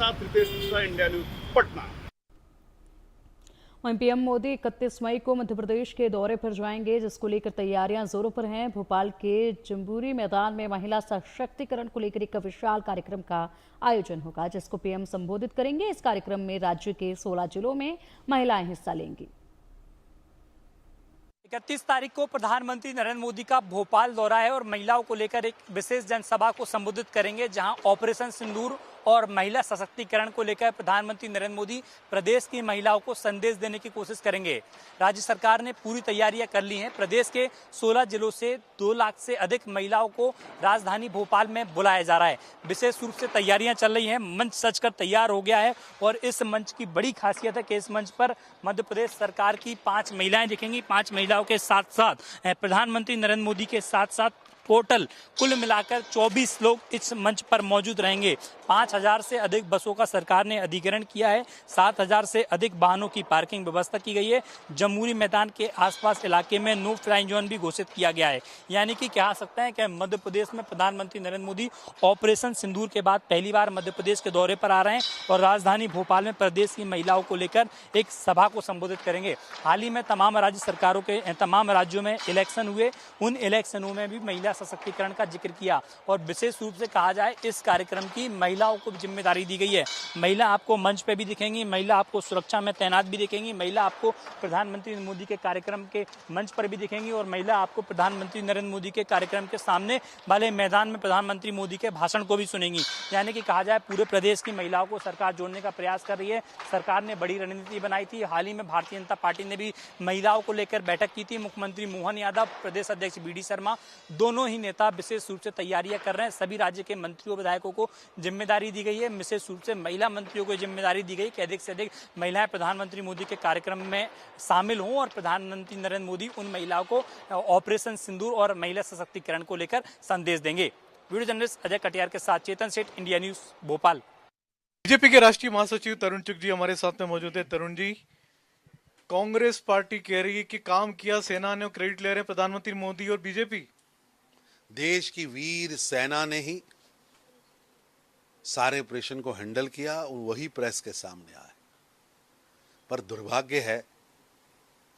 साथ Ritesh Mishra, India news, Patna. वहीं PM Modi 31 मई को मध्य प्रदेश के दौरे पर जाएंगे, जिसको लेकर तैयारियां जोरों पर हैं। भोपाल के जम्बूरी मैदान में महिला सशक्तिकरण को लेकर एक विशाल कार्यक्रम का आयोजन होगा, जिसको पीएम संबोधित करेंगे। इस कार्यक्रम में राज्य के 16 जिलों में महिलाएं हिस्सा लेंगी। 31 तारीख को प्रधानमंत्री नरेंद्र मोदी का भोपाल दौरा है और महिलाओं को लेकर एक विशेष जनसभा को संबोधित करेंगे, जहां ऑपरेशन सिंदूर और महिला सशक्तिकरण को लेकर प्रधानमंत्री नरेंद्र मोदी प्रदेश की महिलाओं को संदेश देने की कोशिश करेंगे। राज्य सरकार ने पूरी तैयारियां कर ली हैं। प्रदेश के 16 जिलों से 2 लाख से अधिक महिलाओं को राजधानी भोपाल में बुलाया जा रहा है। विशेष रूप से तैयारियां चल रही हैं, मंच सजकर तैयार हो गया है और इस मंच की बड़ी खासियत है कि इस मंच पर मध्य प्रदेश सरकार की 5 महिलाएं दिखेंगी। 5 महिलाओं के साथ साथ प्रधानमंत्री नरेंद्र मोदी के साथ साथ टोटल कुल मिलाकर 24 लोग इस मंच पर मौजूद रहेंगे। 5000 से अधिक बसों का सरकार ने अधिग्रहण किया है। 7000 से अधिक वाहनों की पार्किंग व्यवस्था की गई है। जम्बूरी मैदान के आसपास इलाके में नो फ्लाइंग जोन भी घोषित किया गया है। यानी कि कह सकते हैं कि मध्य प्रदेश में प्रधानमंत्री नरेंद्र मोदी ऑपरेशन सिंदूर के बाद पहली बार मध्य प्रदेश के दौरे पर आ रहे हैं और राजधानी भोपाल में प्रदेश की महिलाओं को लेकर एक सभा को संबोधित करेंगे। हाल ही में तमाम राज्य सरकारों के तमाम राज्यों में इलेक्शन हुए, उन इलेक्शनों में भी महिला सशक्तिकरण का जिक्र किया और विशेष रूप से कहा जाए इस कार्यक्रम की महिलाओं को जिम्मेदारी दी गई है। महिला आपको मंच पे भी दिखेंगी, महिला आपको सुरक्षा में तैनात भी दिखेंगी, महिला आपको प्रधानमंत्री मोदी के कार्यक्रम के मंच पर भी दिखेंगी और महिला आपको प्रधानमंत्री नरेंद्र मोदी के कार्यक्रम के सामने वाले मैदान में प्रधानमंत्री मोदी के भाषण को भी सुनेंगी। यानी कि कहा जाए पूरे प्रदेश की महिलाओं को सरकार जोड़ने का प्रयास कर रही है। सरकार ने बड़ी रणनीति बनाई थी। हाल ही में भारतीय जनता पार्टी ने भी महिलाओं को लेकर बैठक की थी। मुख्यमंत्री मोहन यादव, प्रदेश अध्यक्ष बीडी शर्मा, दोनों ही नेता विशेष रूप से तैयारियां कर रहे हैं। सभी राज्य के मंत्रियों विधायकों को जिम्मेदारी दी गई है। विशेष रूप से महिला मंत्रियों को जिम्मेदारी दी गई कि अधिक से अधिक महिलाएं प्रधानमंत्री मोदी के कार्यक्रम में शामिल हों और प्रधानमंत्री नरेंद्र मोदी उन महिलाओं को ऑपरेशन सिंदूर और महिला सशक्तिकरण को लेकर संदेश देंगे। वीडियो जर्नलिस्ट अजय कटियार के साथ चेतन सेठ, इंडिया न्यूज, भोपाल। बीजेपी के राष्ट्रीय महासचिव तरुण चुग जी हमारे साथ में मौजूद है। तरुण जी, कांग्रेस पार्टी कह रही है कि काम किया सेना ने, क्रेडिट ले रहे हैं प्रधानमंत्री मोदी और बीजेपी। देश की वीर सेना ने ही सारे ऑपरेशन को हैंडल किया और वही प्रेस के सामने आए। पर दुर्भाग्य है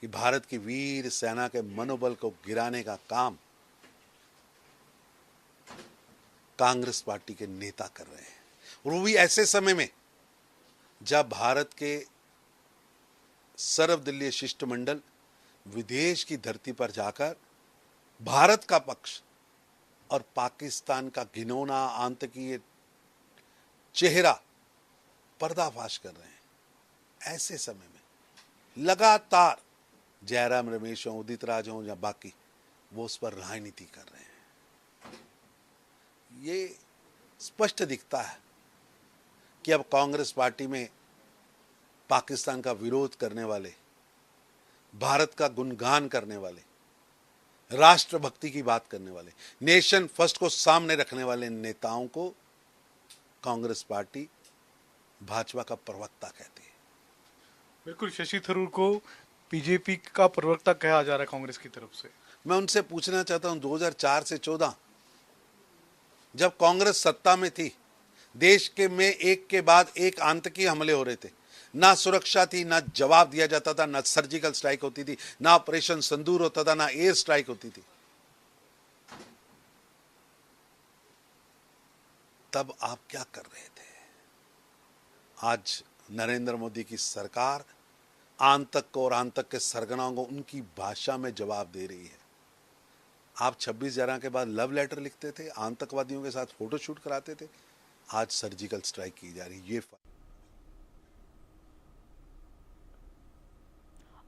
कि भारत की वीर सेना के मनोबल को गिराने का काम कांग्रेस पार्टी के नेता कर रहे हैं, और वो भी ऐसे समय में जब भारत के सर्वदलीय शिष्टमंडल विदेश की धरती पर जाकर भारत का पक्ष और पाकिस्तान का घिनौना आतंकी चेहरा पर्दाफाश कर रहे हैं। ऐसे समय में लगातार जयराम रमेश हों, उदित राज हों या बाकी, वो उस पर राजनीति कर रहे हैं। ये स्पष्ट दिखता है कि अब कांग्रेस पार्टी में पाकिस्तान का विरोध करने वाले, भारत का गुणगान करने वाले, राष्ट्रभक्ति की बात करने वाले, नेशन फर्स्ट को सामने रखने वाले नेताओं को कांग्रेस पार्टी भाजपा का प्रवक्ता कहती है। बिल्कुल, शशि थरूर को बीजेपी का प्रवक्ता कहा जा रहा है कांग्रेस की तरफ से। मैं उनसे पूछना चाहता हूं, 2004 से 14 जब कांग्रेस सत्ता में थी, देश के में एक के बाद एक आतंकी हमले हो रहे थे, ना सुरक्षा थी, ना जवाब दिया जाता था, ना सर्जिकल स्ट्राइक होती थी, ना ऑपरेशन सिंदूर होता था, ना एयर स्ट्राइक होती थी। तब आप क्या कर रहे थे? आज नरेंद्र मोदी की सरकार आतंक को और आतंक के सरगनाओं को उनकी भाषा में जवाब दे रही है। आप 26/11 के बाद लव लेटर लिखते थे, आतंकवादियों के साथ फोटोशूट कराते थे, आज सर्जिकल स्ट्राइक की जा रही है। ये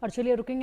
और चलिए रुकेंगे।